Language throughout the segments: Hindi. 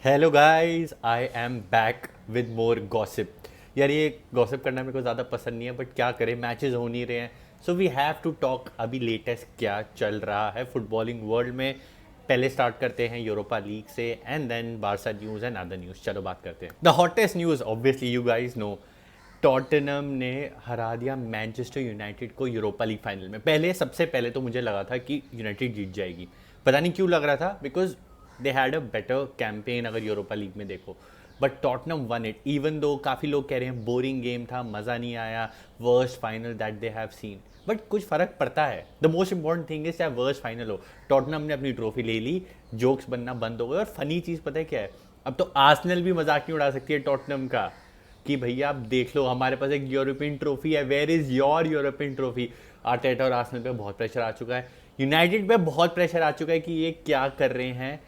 Hello guys, I am back with more gossip. यार ये गॉसिप करना मेरे को ज़्यादा पसंद नहीं है, बट क्या करें, मैचेस हो नहीं रहे हैं। So we have to talk अभी लेटेस्ट क्या चल रहा है फुटबॉलिंग वर्ल्ड में। पहले स्टार्ट करते हैं यूरोपा लीग से and then Barca news and other news. चलो बात करते हैं। The hottest news obviously you guys know, Tottenham ने हरा दिया मैनचेस्टर यूनाइटेड को यूरोपा लीग फाइनल में। पहले सबसे पहले तो मुझे लगा था कि यूनाइटेड जीत जाएगी। पता नहीं क्यों लग रहा था, because they had a better campaign अगर यूरोपा लीग में देखो। But Tottenham one it, even though काफ़ी लोग कह रहे हैं बोरिंग गेम था, मज़ा नहीं आया, worst final that they have seen. But कुछ फ़र्क पड़ता है। The most important thing is चाहे वर्स्ट फाइनल हो, टॉटनहम ने अपनी ट्रॉफी ले ली, जोक्स बनना बंद हो गए। और फनी चीज़ पता है क्या है, अब तो आर्सेनल भी मजाक नहीं उड़ा सकती है टॉटनहम का कि भैया आप देख लो हमारे पास एक यूरोपियन ट्रॉफी है, where is your European trophy. Arteta और आर्सेनल पे बहुत प्रेशर आ चुका है, यूनाइटेड पे बहुत प्रेशर आ चुका है कि ये क्या कर रहे हैं।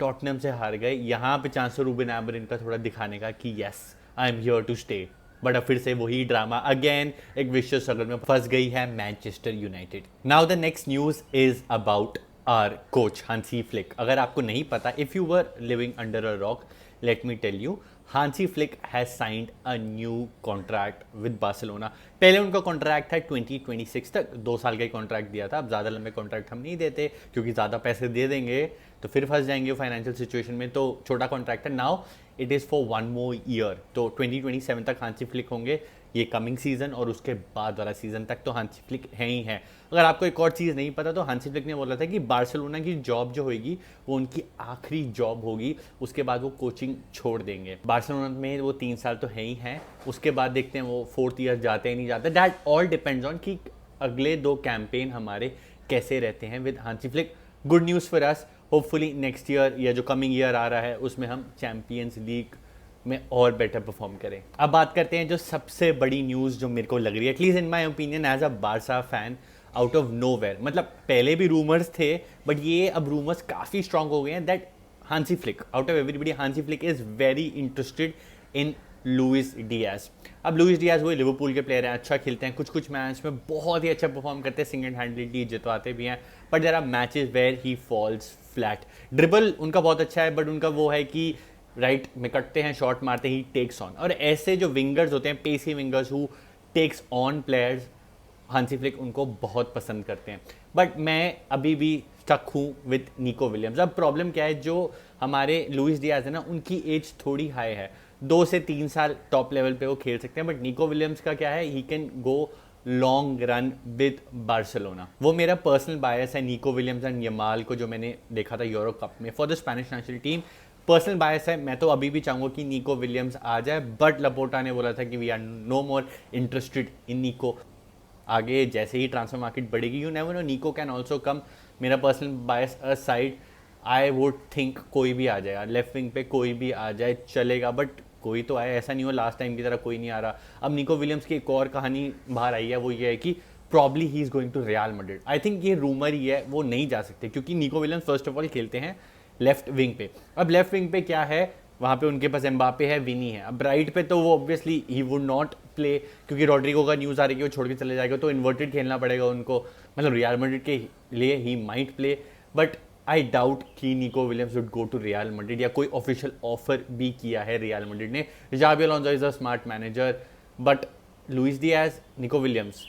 टॉटनहम से हार गए, यहाँ पे चांस है रूबेन एमोरिम का थोड़ा दिखाने का कि yes I am here to stay. But अब फिर से वही ड्रामा अगेन, एक विश्व स्ट्रगल में फंस गई है Manchester United. Now the next news is about our coach Hansi Flick. अगर आपको नहीं पता, if you were living under a rock, let me tell you, Hansi Flick has signed a new contract with Barcelona. पहले उनका कॉन्ट्रैक्ट था 2026 तक, 2 साल का ही कॉन्ट्रैक्ट दिया था। अब ज़्यादा लंबे कॉन्ट्रैक्ट हम नहीं देते, क्योंकि ज़्यादा पैसे दे देंगे तो फिर फंस जाएंगे फाइनेंशियल सिचुएशन में। तो छोटा कॉन्ट्रैक्ट है। Now it is for 1 more year, तो 2027 तक हांसी फ्लिक होंगे, ये कमिंग सीजन, और उसके बाद वाला सीजन तक तो हांसी फ्लिक है ही है। अगर आपको एक और चीज़ नहीं पता, तो हांसी फ्लिक ने बोला था कि बार्सिलोना की जॉब जो होगी वो उनकी आखिरी जॉब होगी, उसके बाद वो कोचिंग छोड़ देंगे। बार्सिलोना में वो 3 साल तो है ही हैं, उसके बाद देखते हैं वो 4th ईयर जाते हैं नहीं जाते। दैट ऑल डिपेंड्स ऑन कि अगले 2 कैंपेन हमारे कैसे रहते हैं with Hansi Flick. Good news for us, hopefully next year या जो कमिंग ईयर आ रहा है उसमें हम चैंपियंस लीग में और बेटर परफॉर्म करें। अब बात करते हैं जो सबसे बड़ी न्यूज़ जो मेरे को लग रही है, at least in my opinion as a Barca fan, out of nowhere. मतलब पहले भी रूमर्स थे, बट ये अब रूमर्स काफ़ी स्ट्रांग हो गए हैं that Hansi Flick, out of everybody, Hansi Flick is very interested in Luis Diaz. अब लुइस डियाज वो लिवरपूल के प्लेयर हैं, अच्छा खेलते हैं, कुछ कुछ मैच में बहुत ही अच्छा परफॉर्म करते हैं, सिंगल हैंडली जितवाते भी हैं। But there are matches where he falls flat. Dribble उनका बहुत अच्छा है, बट उनका वो है कि राइट में कटते हैं, शॉट मारते ही टेक्स ऑन। और ऐसे जो विंगर्स होते हैं, pacy wingers who takes on players, Hansi Flick उनको बहुत पसंद करते हैं। बट मैं अभी भी स्टक हूँ विद निको विलियम्स। अब प्रॉब्लम क्या है, जो हमारे लुइस डियाज है ना, उनकी एज थोड़ी हाई है, 2 से 3 साल टॉप लेवल पे वो खेल सकते हैं। बट निको विलियम्स का क्या है, he can go long run with Barcelona. वो मेरा पर्सनल बायस है निको विलियम्स एंड यमाल को, जो मैंने देखा था यूरो कप में for the Spanish national team. Personal bias है, मैं तो अभी भी चाहूँगा कि निको विलियम्स आ जाए, बट लपोटा ने बोला था कि we are no more interested in Nico. आगे जैसे ही ट्रांसफर मार्केट बढ़ेगी, you never know, Nico can also come. मेरा personal bias side, I would think कोई भी आ जाएगा, लेफ्ट विंग पे कोई भी आ जाए चलेगा, बट कोई तो आए, ऐसा नहीं हो लास्ट टाइम की तरह कोई नहीं आ रहा। अब निको विलियम्स की एक और कहानी बाहर आई है, वो ये है कि probably he is going to Real Madrid. I think ये रूमर ही है, वो नहीं जा सकते, क्योंकि Nico Williams first of all खेलते हैं लेफ्ट विंग पे। अब लेफ्ट विंग पे क्या है, वहाँ पे उनके पास एम्बापे है, विनी है। अब राइट पे तो वो obviously he would not play, क्योंकि रॉड्रिगो का न्यूज़ आ रही है कि वो छोड़ के चले जाएगा, तो इन्वर्टेड खेलना पड़ेगा उनको। मतलब रियल मैड्रिड के लिए he might play, but I doubt कि Nico Williams would go to Real Madrid, या कोई ऑफिशियल ऑफर भी किया है रियल मैड्रिड ने। Xabi Alonso is a smart manager, but Luis Diaz, Nico Williams,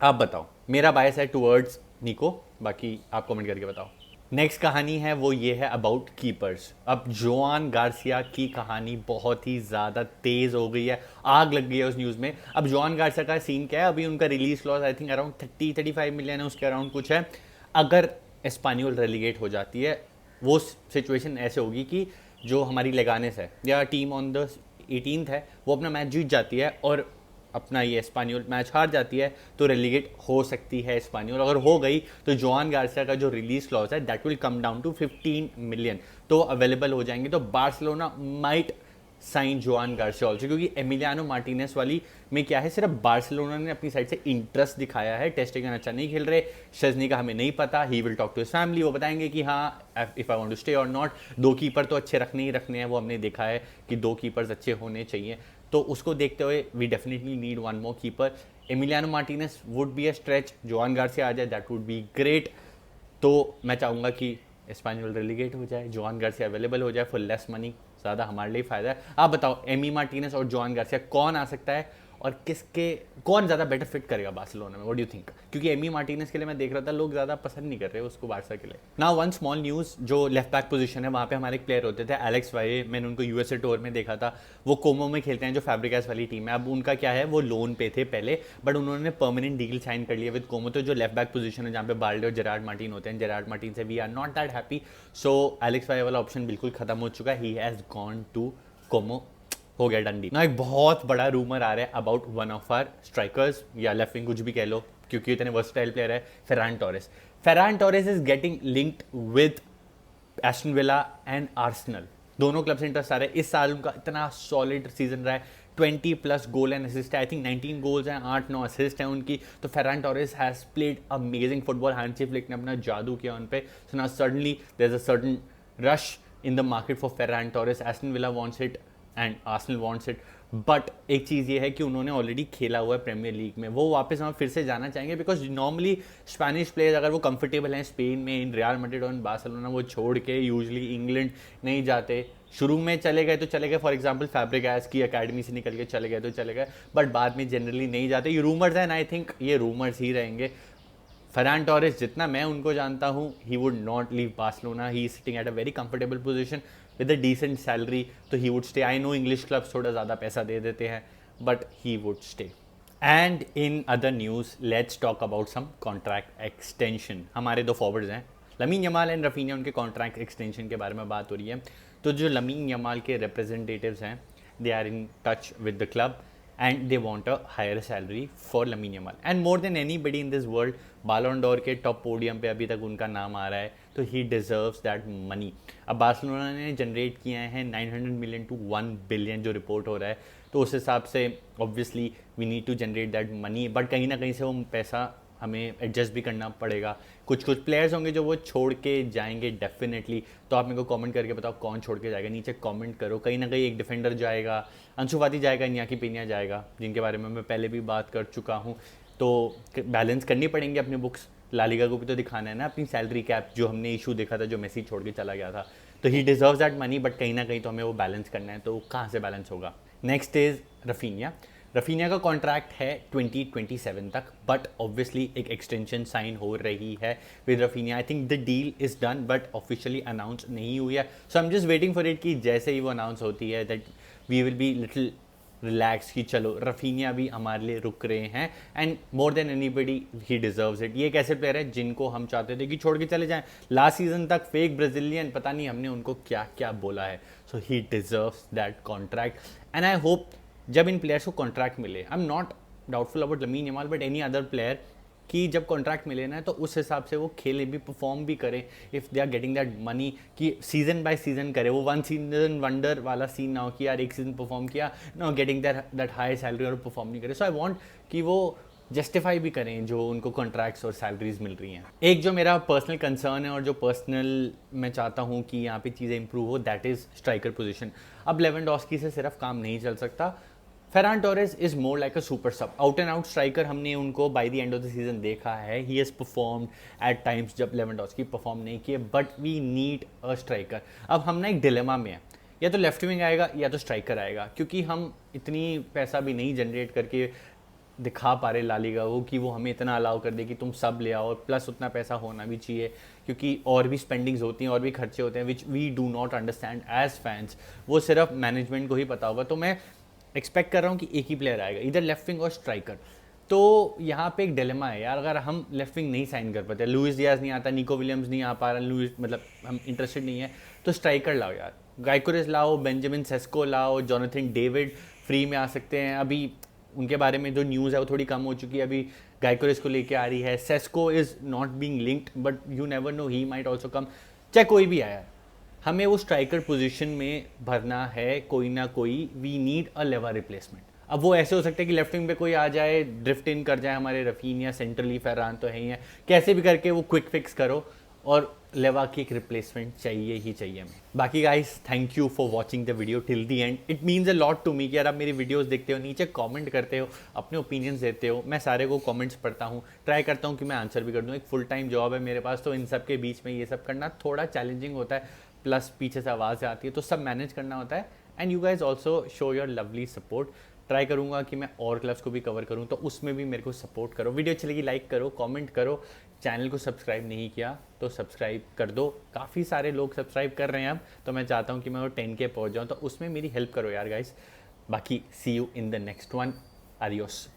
आप बताओ। मेरा बायस है टुवर्ड्स निको, बाकी आप कमेंट करके बताओ। नेक्स्ट कहानी है वो ये है अबाउट कीपर्स। अब जोआन गार्सिया की कहानी बहुत ही ज़्यादा तेज़ हो गई है, आग लग गई है उस न्यूज़ में। अब जोआन गार्सिया का सीन क्या है, अभी उनका release clause I think around 30-35 million है, उसके अराउंड कुछ है। अगर एस्पान्योल रेलीगेट हो जाती है, वो सिचुएशन ऐसे होगी कि जो हमारी लेगानेस है या टीम ऑन द 18th है, वो अपना मैच जीत जाती है और अपना ये एस्पान्योल मैच हार जाती है, तो रेलीगेट हो सकती है एस्पान्योल। अगर हो गई तो जोआन गार्सिया का जो रिलीज क्लॉज है that will come down to 15 million, तो अवेलेबल हो जाएंगे। तो Barcelona might sign Joan Garcia also, क्योंकि एमिलियानो मार्टिनेस वाली में क्या है, सिर्फ बार्सिलोना ने अपनी साइड से इंटरेस्ट दिखाया है। टेस्टिंग अच्छा नहीं खेल रहे, शेज़नी का हमें नहीं पता, he will talk to his family, वो बताएंगे कि हाँ if I want to stay और नॉट। 2 कीपर तो अच्छे रखने ही रखने हैं, वो हमने देखा है कि 2 कीपर्स अच्छे होने चाहिए। तो उसको देखते हुए वी डेफिनेटली नीड 1 more कीपर। Emiliano Martinez would be a stretch, Joan Garcia आ जाए दैट वुड बी ग्रेट। तो मैं चाहूँगा कि एस्पान्योल रेलीगेट हो जाए, जोआन गार्सिया अवेलेबल हो जाए फॉर लेस मनी, ज़्यादा हमारे लिए फ़ायदा है। आप बताओ एमी मार्टिनेज और जोआन गार्सिया कौन आ सकता है और किसके कौन ज़्यादा बेटर फिट करेगा बार्सिलोना में, व्हाट डू यू थिंक? क्योंकि एमी मार्टिनेज के लिए मैं देख रहा था लोग ज़्यादा पसंद नहीं कर रहे उसको बार्सा के लिए। नाउ वन स्मॉल न्यूज़, जो लेफ्ट बैक पोजीशन है वहाँ पे हमारे एक प्लेयर होते थे एलेक्स वाई, मैंने उनको यूएसए टूर में देखा था, वो कोमो में खेलते हैं जो फैब्रिकास वाली टीम है। अब उनका क्या है, वो लोन पे थे पहले बट उन्होंने परमानेंट डील साइन कर लिया विद कोमो। तो जो लेफ्ट बैक पोजीशन है जहाँ पे बाल्डे और जेरार्ड मार्टिन होते हैं, जेरार्ड मार्टिन से we are not that happy, so Alex Y वाला ऑप्शन बिल्कुल खत्म हो चुका है, he has gone to Como, हो गया डंडी ना। एक बहुत बड़ा रूमर आ रहा है about one of our strikers या लेफ्ट विंग कुछ भी कह लो, क्योंकि इतने वर्सटाइल प्लेयर है, Ferran Torres. Ferran Torres is getting linked with Aston Villa and Arsenal, दोनों क्लब से इंटरेस्ट आ रहा है। इस साल उनका इतना सॉलिड सीजन रहा है, 20+ गोल एंड असिस्ट है, आई थिंक 19 गोल्स हैं, 8-9 असिस्ट हैं उनकी। तो Ferran Torres has played amazing football, Hansi Flick ने अपना जादू किया उन पे। So now suddenly there is a certain rush in the market for Ferran Torres, Aston Villa wants it and Arsenal wants it. But एक चीज़ ये है कि उन्होंने ऑलरेडी खेला हुआ है प्रीमियर लीग में, वो वापस वहाँ फिर से जाना चाहेंगे, बिकॉज नॉर्मली स्पेनिश प्लेयर्स अगर वो कंफर्टेबल हैं स्पेन में, इन रियल मैड्रिड और इन बार्सिलोना, वो छोड़ के यूजली इंग्लैंड नहीं जाते। शुरू में चले गए तो चले गए, फॉर एग्जाम्पल फैब्रिकास की अकेडमी से निकल के चले गए तो चले गए, बट बाद में जनरली नहीं जाते। ये रूमर्स हैं, आई थिंक ये रूमर्स ही रहेंगे। फरान टोरेस जितना मैं उनको जानता हूँ, he would not leave Barcelona, he is sitting at a very comfortable position with a decent salary, तो he would stay. I know English clubs थोड़ा ज़्यादा पैसा दे देते हैं, but he would stay. And in other news let's talk about some contract extension. हमारे दो फॉरवर्ड्स हैं लमीन यमाल एंड रफीनिया, उनके कॉन्ट्रैक्ट एक्सटेंशन के बारे में बात हो रही है। तो जो लमीन यमाल के रिप्रेजेंटेटिव्स हैं, they are in touch with the club and they want a higher salary for Lamine Yamal and more than anybody in this world, Ballon d'Or के टॉप पोडियम पे अभी तक उनका नाम आ रहा है, तो he deserves that money। अब बार्सिलोना ने जनरेट किए हैं 900 मिलियन टू 1 बिलियन जो रिपोर्ट हो रहा है, तो उस हिसाब से obviously we need to generate that money, but कहीं ना कहीं से वो पैसा हमें एडजस्ट भी करना पड़ेगा। कुछ प्लेयर्स होंगे जो वो छोड़ के जाएंगे डेफिनेटली, तो आप मेरे को कमेंट करके बताओ कौन छोड़ के जाएगा, नीचे कमेंट करो। कहीं ना कहीं एक डिफेंडर जाएगा, अंशु फाती जाएगा, इन्याकी पीनिया जाएगा, जिनके बारे में मैं पहले भी बात कर चुका हूँ। तो बैलेंस करनी पड़ेंगी अपनी बुक्स, लालिगा को भी तो दिखाना है ना अपनी सैलरी कैप, जो हमने इशू देखा था जो मेसी छोड़ के चला गया था, तो ही डिजर्व्स दैट मनी, बट कहीं ना कहीं तो हमें वो बैलेंस करना है, तो कहाँ से बैलेंस होगा। Next is Raphinha. रफीनिया का कॉन्ट्रैक्ट है 2027 तक, बट ऑब्वियसली एक एक्सटेंशन साइन हो रही है with Raphinha. I think the deal is done but officially announce नहीं हुई है, so I am just waiting for it कि जैसे ही वो अनाउंस होती है that we will be little relax कि चलो रफीनिया भी हमारे लिए रुक रहे हैं, and more than anybody he deserves it. ये एक ऐसे प्लेयर है जिनको हम चाहते थे कि छोड़ के चले जाएं, लास्ट सीजन तक फेक ब्राजीलियन, पता नहीं हमने उनको क्या क्या बोला है, so he deserves that contract and I hope जब इन प्लेयर्स को कॉन्ट्रैक्ट मिले, I am not doubtful about Lamine Yamal but any other player, कि जब कॉन्ट्रैक्ट मिले ना तो उस हिसाब से वो खेले भी, परफॉर्म भी करें, if they are getting that money, कि सीजन बाय सीजन करे, वो वन सीजन वंडर वाला सीन ना हो कि यार एक सीजन परफॉर्म किया, no getting that high salary और परफॉर्म नहीं करे। सो आई वांट कि वो जस्टिफाई भी करें जो उनको कॉन्ट्रैक्ट्स और सैलरीज मिल रही हैं। एक जो मेरा पर्सनल कंसर्न है और जो पर्सनल मैं चाहता हूँ कि यहाँ पे चीज़ें इंप्रूव हो, दैट इज़ स्ट्राइकर पोजीशन। अब लेवेंडोस्की से सिर्फ काम नहीं चल सकता, Ferran Torres is more like a super sub, out and out striker. हमने उनको by the end of the season देखा है, he has performed at times जब लेवेंडोस्की परफॉर्म नहीं किए, but we need a striker. अब हम ना एक डिलेमा में है, या तो लेफ्ट विंग आएगा या तो स्ट्राइकर आएगा, क्योंकि हम इतनी पैसा भी नहीं जनरेट करके दिखा पा रहे लालिगा को कि वो हमें इतना अलाउ कर दे कि तुम सब ले आओ, प्लस उतना पैसा होना भी चाहिए, क्योंकि और भी स्पेंडिंग्स होती हैं और भी खर्चे होते हैं which we do not understand as fans, वो सिर्फ मैनेजमेंट को ही पता होगा। तो मैं एक्सपेक्ट कर रहा हूँ कि एक ही प्लेयर आएगा, इधर लेफ्ट विंग और स्ट्राइकर। तो यहाँ पे एक डिलेमा है यार, अगर हम लेफ्ट विंग नहीं साइन कर पाते, लुइस डियाज नहीं आता, निको विलियम्स नहीं आ पा रहा, लुइस मतलब हम इंटरेस्टेड नहीं है, तो स्ट्राइकर लाओ यार, गाइकोरेस लाओ, बेंजामिन सेस्को लाओ, जोनाथन डेविड फ्री में आ सकते हैं। अभी उनके बारे में जो न्यूज़ है वो थोड़ी कम हो चुकी है, अभी गाइकोरेस को लेके आ रही है, Sesko is not being linked but you never no, he might also come. चाहे कोई भी आया, हमें वो स्ट्राइकर पोजीशन में भरना है कोई ना कोई, we need a Lewa replacement. अब वो ऐसे हो सकता है कि लेफ्ट विंग पे कोई आ जाए, ड्रिफ्ट इन कर जाए हमारे रफीनिया, सेंट्रली फेरान तो है ही है, कैसे भी करके वो क्विक फिक्स करो और लेवा की एक रिप्लेसमेंट चाहिए ही चाहिए हमें। बाकी guys thank you for watching the video till the end. It means a lot to me कि यार आप मेरी वीडियोस देखते हो, नीचे कमेंट करते हो, अपने ओपिनियंस देते हो, मैं सारे को कमेंट्स पढ़ता हूँ, ट्राई करता हूँ कि मैं आंसर भी कर दूँ। एक फुल टाइम जॉब है मेरे पास, तो इन सब के बीच में ये सब करना थोड़ा चैलेंजिंग होता है, प्लस पीछे से आवाज़ आती है, तो सब मैनेज करना होता है। And you guys also show your lovely support. Try करूंगा कि मैं और क्लब्स को भी कवर करूं, तो उसमें भी मेरे को सपोर्ट करो। वीडियो अच्छी लगी लाइक करो, कमेंट करो, चैनल को सब्सक्राइब नहीं किया तो सब्सक्राइब कर दो। काफ़ी सारे लोग सब्सक्राइब कर रहे हैं अब, तो मैं चाहता हूँ कि मैं वो 10K पहुँच जाऊँ, तो उसमें मेरी हेल्प करो यार गाइस। बाकी see you in the next one. Adios.